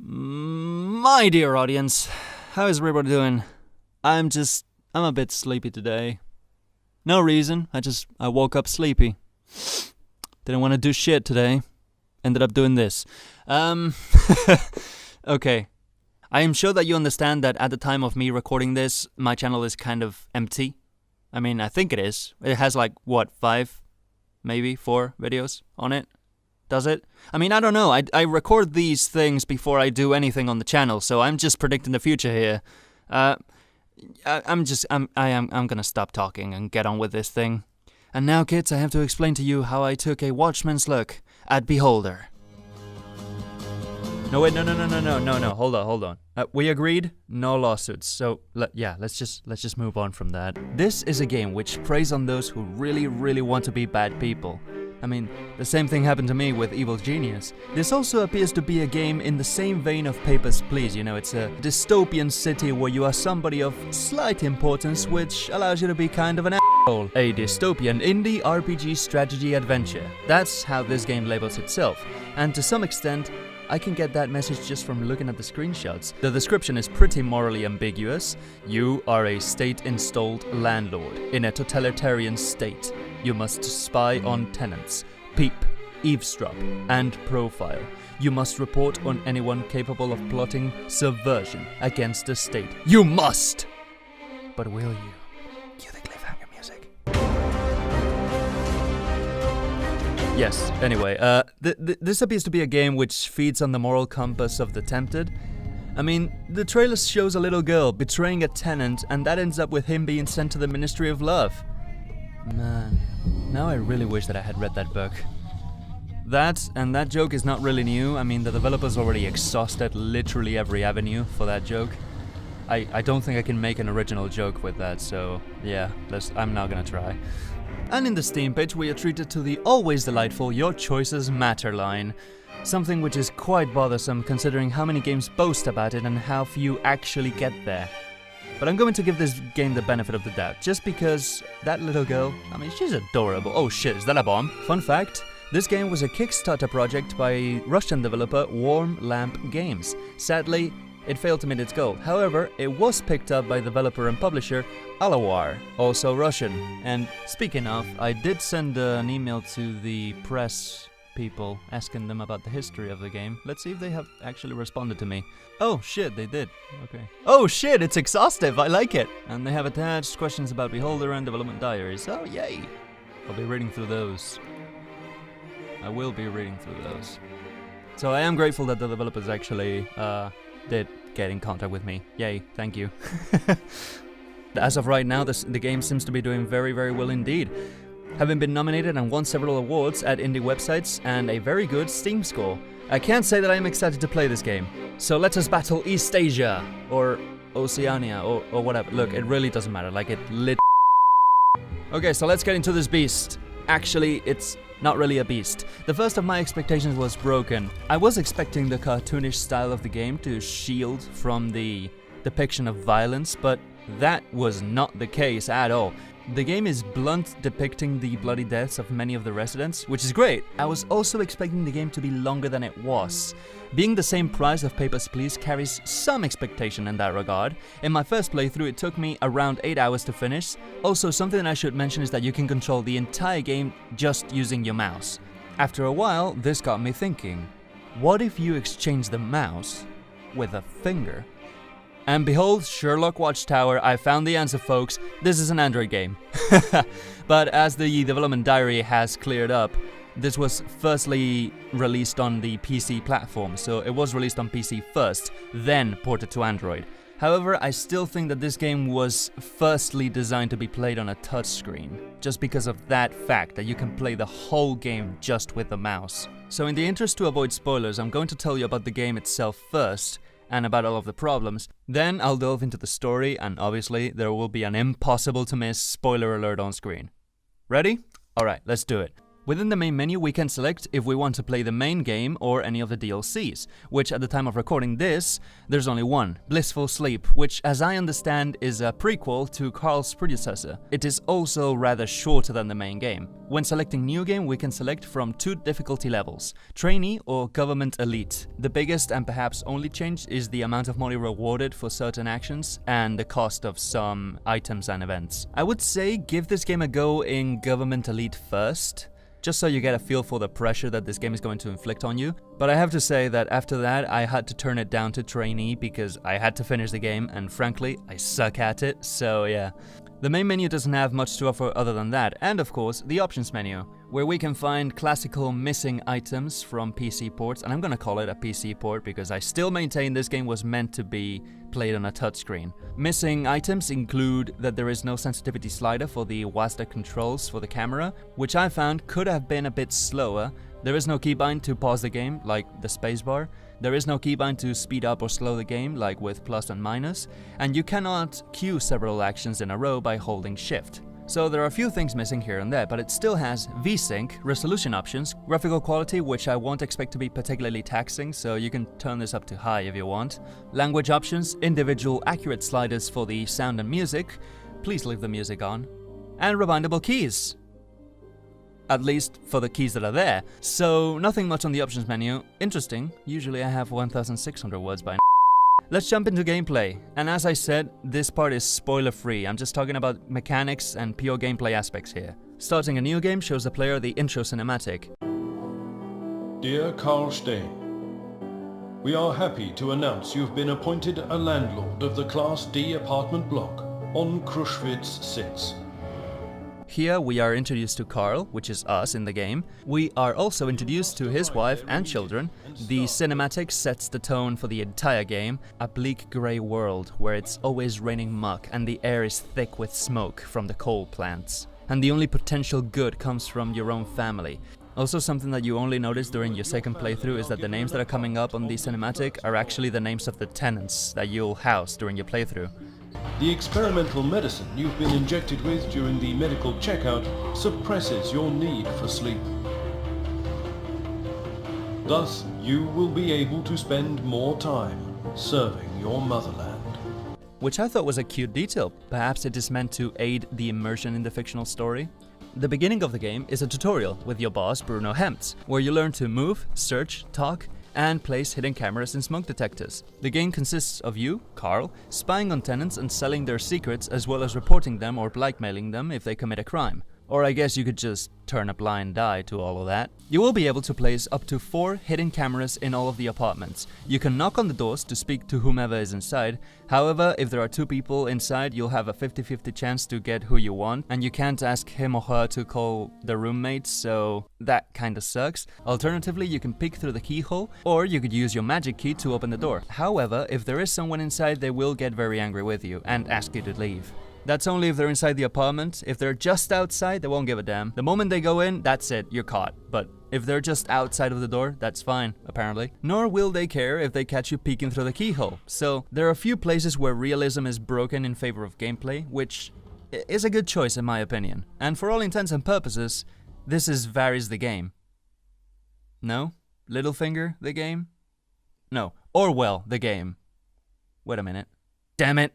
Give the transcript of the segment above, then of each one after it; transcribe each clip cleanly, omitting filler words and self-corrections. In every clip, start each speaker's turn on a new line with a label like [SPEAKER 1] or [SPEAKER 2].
[SPEAKER 1] My dear audience, how is everybody doing? I'm a bit sleepy today. No reason, I woke up sleepy. Didn't want to do shit today. Ended up doing this. Okay. I am sure that you understand that at the time of me recording this, my channel is kind of empty. I mean, I think it is. It has like, what, 5, maybe 4 videos on it? Does it? I mean, I don't know. I record these things before I do anything on the channel, so I'm just predicting the future here. I'm gonna stop talking and get on with this thing. And now, kids, I have to explain to you how I took a Watchman's look at Beholder. No, wait, no, hold on. We agreed? No lawsuits, so, let's just move on from that. This is a game which preys on those who really want to be bad people. I mean, the same thing happened to me with Evil Genius. This also appears to be a game in the same vein of Papers, Please. You know, it's a dystopian city where you are somebody of slight importance, which allows you to be kind of an asshole. A dystopian indie RPG strategy adventure. That's how this game labels itself. And to some extent, I can get that message just from looking at the screenshots. The description is pretty morally ambiguous. You are a state-installed landlord in a totalitarian state. You must spy on tenants, peep, eavesdrop, and profile. You must report on anyone capable of plotting subversion against the state. You must! But will you? Cue the cliffhanger music. Yes, anyway, this appears to be a game which feeds on the moral compass of the tempted. I mean, the trailer shows a little girl betraying a tenant, and that ends up with him being sent to the Ministry of Love. Man, now I really wish that I had read that book. That joke is not really new. I mean, the developers already exhausted literally every avenue for that joke. I don't think I can make an original joke with that, so yeah, I'm not gonna try. And in the Steam page, we are treated to the always delightful Your Choices Matter line. Something which is quite bothersome considering how many games boast about it and how few actually get there. But I'm going to give this game the benefit of the doubt, just because that little girl, I mean, she's adorable. Oh shit, is that a bomb? Fun fact, this game was a Kickstarter project by Russian developer Warm Lamp Games. Sadly, it failed to meet its goal. However, it was picked up by developer and publisher Alawar, also Russian. And speaking of, I did send an email to the press people asking them about the history of the game. Let's see if they have actually responded to me. Oh shit, they did. Okay. Oh shit, it's exhaustive. I like it. And they have attached questions about Beholder and development diaries. Oh yay. I'll be reading through those. I will be reading through those. So I am grateful that the developers actually did get in contact with me. Yay, thank you. As of right now, the game seems to be doing very well indeed. Having been nominated and won several awards at indie websites and a very good Steam score. I can't say that I am excited to play this game. So let us battle East Asia, or Oceania, or whatever. Look, it really doesn't matter, like it lit. Okay, so let's get into this beast. Actually, it's not really a beast. The first of my expectations was broken. I was expecting the cartoonish style of the game to shield from the depiction of violence, but that was not the case at all. The game is blunt, depicting the bloody deaths of many of the residents, which is great. I was also expecting the game to be longer than it was. Being the same price of Papers, Please carries some expectation in that regard. In my first playthrough, it took me around 8 hours to finish. Also, something I should mention is that you can control the entire game just using your mouse. After a while, this got me thinking, what if you exchange the mouse with a finger? And behold, Sherlock Watchtower, I found the answer, folks. This is an Android game. But as the development diary has cleared up, this was firstly released on the PC platform, so it was released on PC first, then ported to Android. However, I still think that this game was firstly designed to be played on a touchscreen, just because of that fact that you can play the whole game just with the mouse. So in the interest to avoid spoilers, I'm going to tell you about the game itself first, and about all of the problems. Then I'll delve into the story, and obviously there will be an impossible to miss spoiler alert on screen. Ready? Alright, let's do it. Within the main menu, we can select if we want to play the main game or any of the DLCs, which at the time of recording this, there's only one, Blissful Sleep, which as I understand is a prequel to Carl's predecessor. It is also rather shorter than the main game. When selecting new game, we can select from 2 difficulty levels, Trainee or Government Elite. The biggest and perhaps only change is the amount of money rewarded for certain actions and the cost of some items and events. I would say give this game a go in Government Elite first, just so you get a feel for the pressure that this game is going to inflict on you. But I have to say that after that, I had to turn it down to Trainee because I had to finish the game, and frankly, I suck at it, so yeah. The main menu doesn't have much to offer other than that, and of course, the options menu, where we can find classical missing items from PC ports, and I'm gonna call it a PC port because I still maintain this game was meant to be played on a touchscreen. Missing items include that there is no sensitivity slider for the WASD controls for the camera, which I found could have been a bit slower. There is no keybind to pause the game, like the spacebar. There is no keybind to speed up or slow the game, like with plus and minus. And you cannot queue several actions in a row by holding shift. So there are a few things missing here and there, but it still has VSync, resolution options, graphical quality, which I won't expect to be particularly taxing, so you can turn this up to high if you want. Language options, individual accurate sliders for the sound and music, please leave the music on. And rewindable keys. At least for the keys that are there. So nothing much on the options menu. Interesting, usually I have 1,600 words by now. Let's jump into gameplay, and as I said, this part is spoiler free. I'm just talking about mechanics and pure gameplay aspects here. Starting a new game shows the player the intro cinematic.
[SPEAKER 2] Dear Carl Stein, we are happy to announce you've been appointed a landlord of the Class D apartment block on Krushwitz 6.
[SPEAKER 1] Here we are introduced to Carl, which is us in the game. We are also introduced to his wife and children. The cinematic sets the tone for the entire game, a bleak grey world where it's always raining muck and the air is thick with smoke from the coal plants. And the only potential good comes from your own family. Also, something that you only notice during your second playthrough is that the names that are coming up on the cinematic are actually the names of the tenants that you'll house during your playthrough.
[SPEAKER 2] The experimental medicine you've been injected with during the medical checkout suppresses your need for sleep. Thus, you will be able to spend more time serving your motherland.
[SPEAKER 1] Which I thought was a cute detail. Perhaps it is meant to aid the immersion in the fictional story. The beginning of the game is a tutorial with your boss Bruno Hempt, where you learn to move, search, talk, and place hidden cameras and smoke detectors. The game consists of you, Carl, spying on tenants and selling their secrets, as well as reporting them or blackmailing them if they commit a crime. Or I guess you could just turn a blind eye to all of that. You will be able to place up to 4 hidden cameras in all of the apartments. You can knock on the doors to speak to whomever is inside. However, if there are 2 people inside, you'll have a 50-50 chance to get who you want, and you can't ask him or her to call the roommates, so that kinda sucks. Alternatively, you can peek through the keyhole, or you could use your magic key to open the door. However, if there is someone inside, they will get very angry with you and ask you to leave. That's only if they're inside the apartment. If they're just outside, they won't give a damn. The moment they go in, that's it, you're caught. But if they're just outside of the door, that's fine, apparently. Nor will they care if they catch you peeking through the keyhole. So there are a few places where realism is broken in favor of gameplay, which is a good choice in my opinion. And for all intents and purposes, this is Varys the game. No? Littlefinger the game? No. Orwell the game. Wait a minute. Damn it.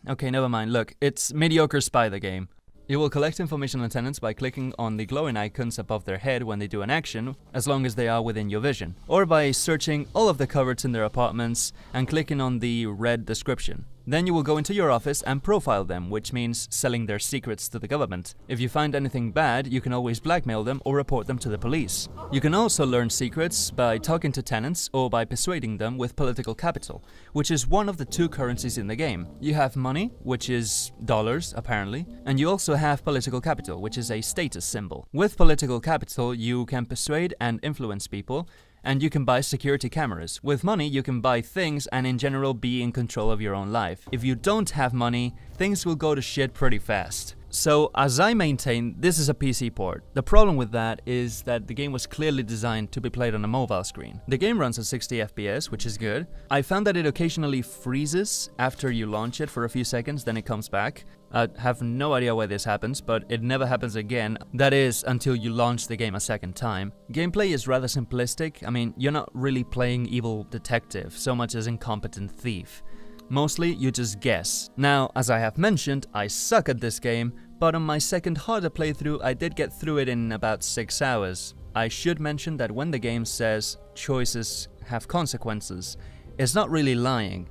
[SPEAKER 1] Okay, never mind. Look, it's Mediocre Spy the game. You will collect information on tenants by clicking on the glowing icons above their head when they do an action, as long as they are within your vision, or by searching all of the cupboards in their apartments and clicking on the red description. Then you will go into your office and profile them, which means selling their secrets to the government. If you find anything bad, you can always blackmail them or report them to the police. You can also learn secrets by talking to tenants or by persuading them with political capital, which is one of the 2 currencies in the game. You have money, which is dollars, apparently, and you also have political capital, which is a status symbol. With political capital, you can persuade and influence people, and you can buy security cameras. With money, you can buy things and in general be in control of your own life. If you don't have money, things will go to shit pretty fast. So, as I maintain, this is a PC port. The problem with that is that the game was clearly designed to be played on a mobile screen. The game runs at 60 FPS, which is good. I found that it occasionally freezes after you launch it for a few seconds, then it comes back. I have no idea why this happens, but it never happens again. That is, until you launch the game a second time. Gameplay is rather simplistic. I mean, you're not really playing evil detective so much as incompetent thief. Mostly, you just guess. Now, as I have mentioned, I suck at this game, but on my second harder playthrough, I did get through it in about 6 hours. I should mention that when the game says choices have consequences, it's not really lying.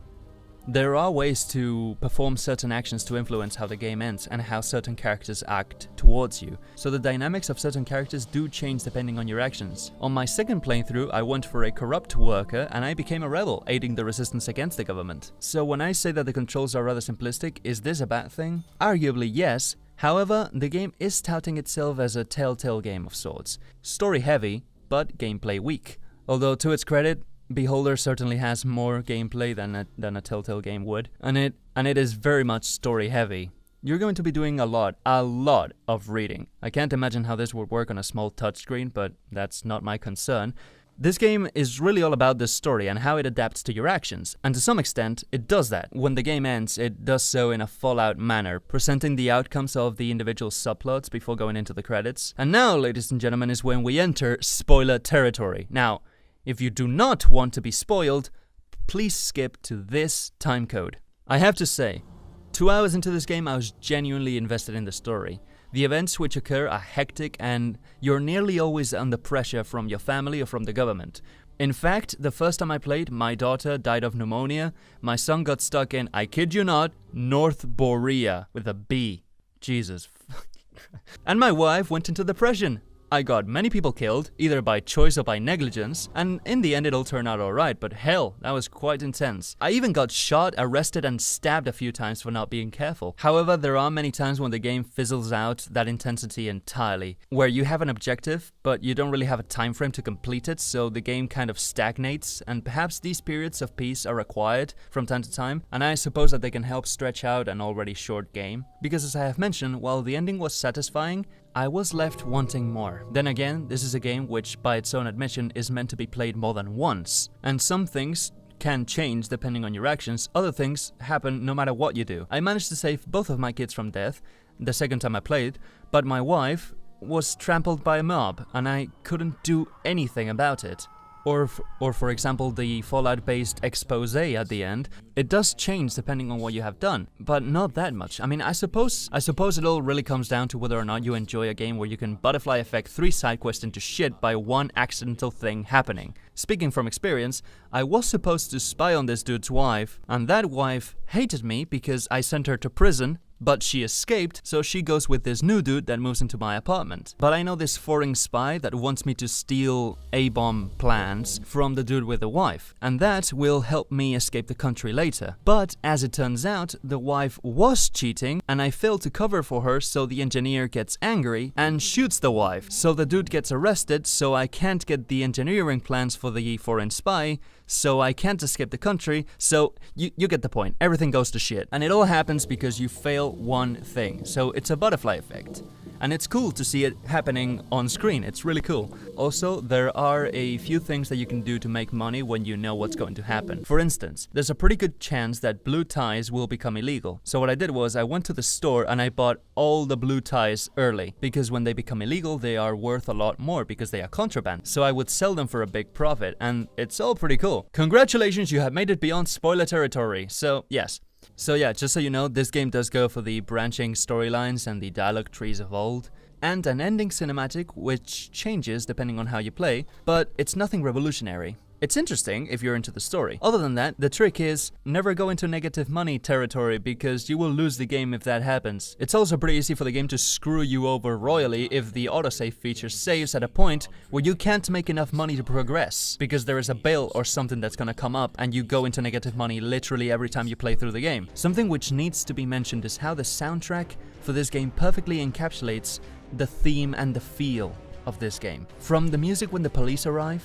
[SPEAKER 1] There are ways to perform certain actions to influence how the game ends and how certain characters act towards you. So the dynamics of certain characters do change depending on your actions. On my second playthrough, I went for a corrupt worker and I became a rebel, aiding the resistance against the government. So when I say that the controls are rather simplistic, is this a bad thing? Arguably yes. However, the game is touting itself as a telltale game of sorts. Story heavy, but gameplay weak. Although to its credit, Beholder certainly has more gameplay than a Telltale game would, and it is very much story heavy. You're going to be doing a lot of reading. I can't imagine how this would work on a small touchscreen, but that's not my concern. This game is really all about the story and how it adapts to your actions, and to some extent, it does that. When the game ends, it does so in a Fallout manner, presenting the outcomes of the individual subplots before going into the credits. And now, ladies and gentlemen, is when we enter spoiler territory. Now, if you do not want to be spoiled, please skip to this timecode. I have to say, 2 hours into this game I was genuinely invested in the story. The events which occur are hectic and you're nearly always under pressure from your family or from the government. In fact, the first time I played, my daughter died of pneumonia, my son got stuck in, I kid you not, North Borea with a B. Jesus. And my wife went into depression. I got many people killed, either by choice or by negligence, and in the end it all turned out alright, but hell, that was quite intense. I even got shot, arrested and stabbed a few times for not being careful. However, there are many times when the game fizzles out that intensity entirely, where you have an objective, but you don't really have a time frame to complete it, so the game kind of stagnates, and perhaps these periods of peace are required from time to time, and I suppose that they can help stretch out an already short game. Because as I have mentioned, while the ending was satisfying, I was left wanting more. Then again, this is a game which, by its own admission, is meant to be played more than once. And some things can change depending on your actions, other things happen no matter what you do. I managed to save both of my kids from death the second time I played, but my wife was trampled by a mob, and I couldn't do anything about it. Or for example, the Fallout-based expose at the end. It does change depending on what you have done, but not that much. I mean, I suppose it all really comes down to whether or not you enjoy a game where you can butterfly effect 3 side quests into shit by one accidental thing happening. Speaking from experience, I was supposed to spy on this dude's wife, and that wife hated me because I sent her to prison, but she escaped, so she goes with this new dude that moves into my apartment. But I know this foreign spy that wants me to steal A-bomb plans from the dude with the wife, and that will help me escape the country later. But as it turns out, the wife was cheating, and I failed to cover for her, so the engineer gets angry and shoots the wife. So the dude gets arrested, so I can't get the engineering plans for the foreign spy, so I can't escape the country, so you get the point. Everything goes to shit. And it all happens because you fail one thing. So it's a butterfly effect. And it's cool to see it happening on screen. It's really cool. Also, there are a few things that you can do to make money when you know what's going to happen. For instance, there's a pretty good chance that blue ties will become illegal. So what I did was I went to the store and I bought all the blue ties early, because when they become illegal, they are worth a lot more because they are contraband. So I would sell them for a big profit, and it's all pretty cool. Congratulations, you have made it beyond spoiler territory. So yes. So yeah, just so you know, this game does go for the branching storylines and the dialogue trees of old, and an ending cinematic which changes depending on how you play, but it's nothing revolutionary. It's interesting if you're into the story. Other than that, the trick is never go into negative money territory because you will lose the game if that happens. It's also pretty easy for the game to screw you over royally if the autosave feature saves at a point where you can't make enough money to progress because there is a bill or something that's gonna come up and you go into negative money literally every time you play through the game. Something which needs to be mentioned is how the soundtrack for this game perfectly encapsulates the theme and the feel of this game. From the music when the police arrive,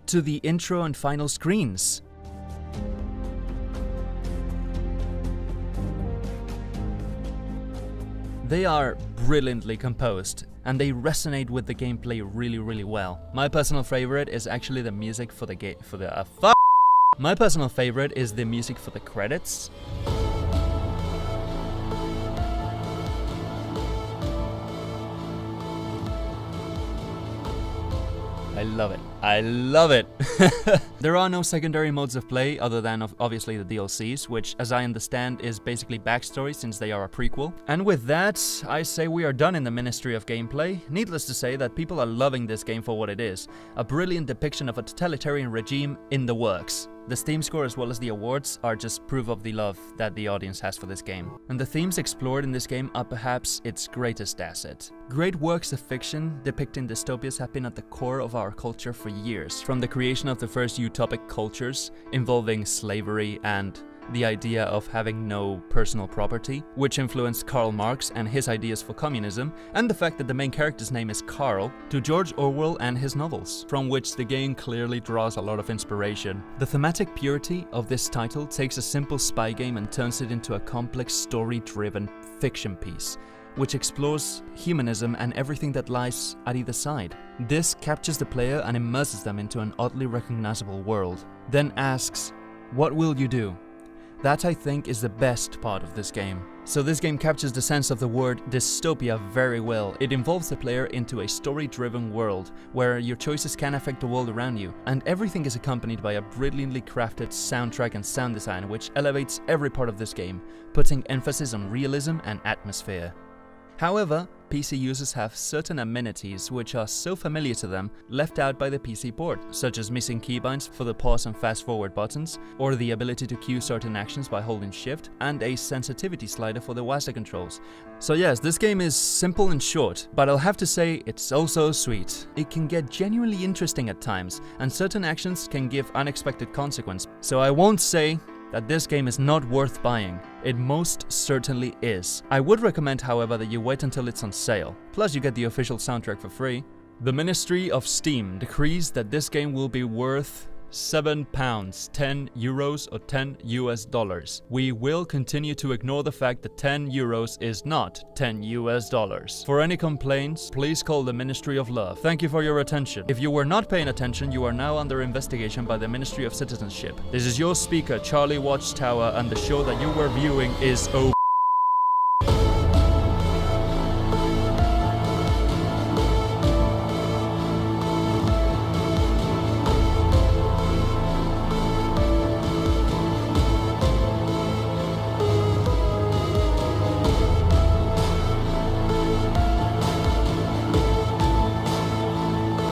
[SPEAKER 1] to the intro and final screens, They are brilliantly composed, and they resonate with the gameplay really well. My personal favorite is actually the music for the My personal favorite is the music for the credits. I love it. I love it! There are no secondary modes of play other than obviously the DLCs, which as I understand is basically backstory since they are a prequel. And with that, I say we are done in the Ministry of Gameplay. Needless to say that people are loving this game for what it is. A brilliant depiction of a totalitarian regime in the works. The Steam score as well as the awards are just proof of the love that the audience has for this game. And the themes explored in this game are perhaps its greatest asset. Great works of fiction depicting dystopias have been at the core of our culture for years, from the creation of the first utopic cultures involving slavery and the idea of having no personal property, which influenced Karl Marx and his ideas for communism, and the fact that the main character's name is Carl, to George Orwell and his novels, from which the game clearly draws a lot of inspiration. The thematic purity of this title takes a simple spy game and turns it into a complex story-driven fiction piece, which explores humanism and everything that lies at either side. This captures the player and immerses them into an oddly recognizable world, then asks, "What will you do?" That, I think, is the best part of this game. So this game captures the sense of the word dystopia very well. It involves the player into a story-driven world, where your choices can affect the world around you, and everything is accompanied by a brilliantly crafted soundtrack and sound design which elevates every part of this game, putting emphasis on realism and atmosphere. However, PC users have certain amenities which are so familiar to them left out by the PC port, such as missing keybinds for the pause and fast forward buttons, or the ability to queue certain actions by holding shift, and a sensitivity slider for the WASD controls. So yes, this game is simple and short, but I'll have to say it's also sweet. It can get genuinely interesting at times, and certain actions can give unexpected consequence, so I won't say that this game is not worth buying. It most certainly is. I would recommend, however, that you wait until it's on sale. Plus you get the official soundtrack for free. The Ministry of Steam decrees that this game will be worth £7, 10 euros or 10 US dollars. We will continue to ignore the fact that 10 euros is not 10 US dollars. For any complaints, please call the Ministry of Love. Thank you for your attention. If you were not paying attention, you are now under investigation by the Ministry of Citizenship. This is your speaker, Charlie Watchtower, and the show that you were viewing is over.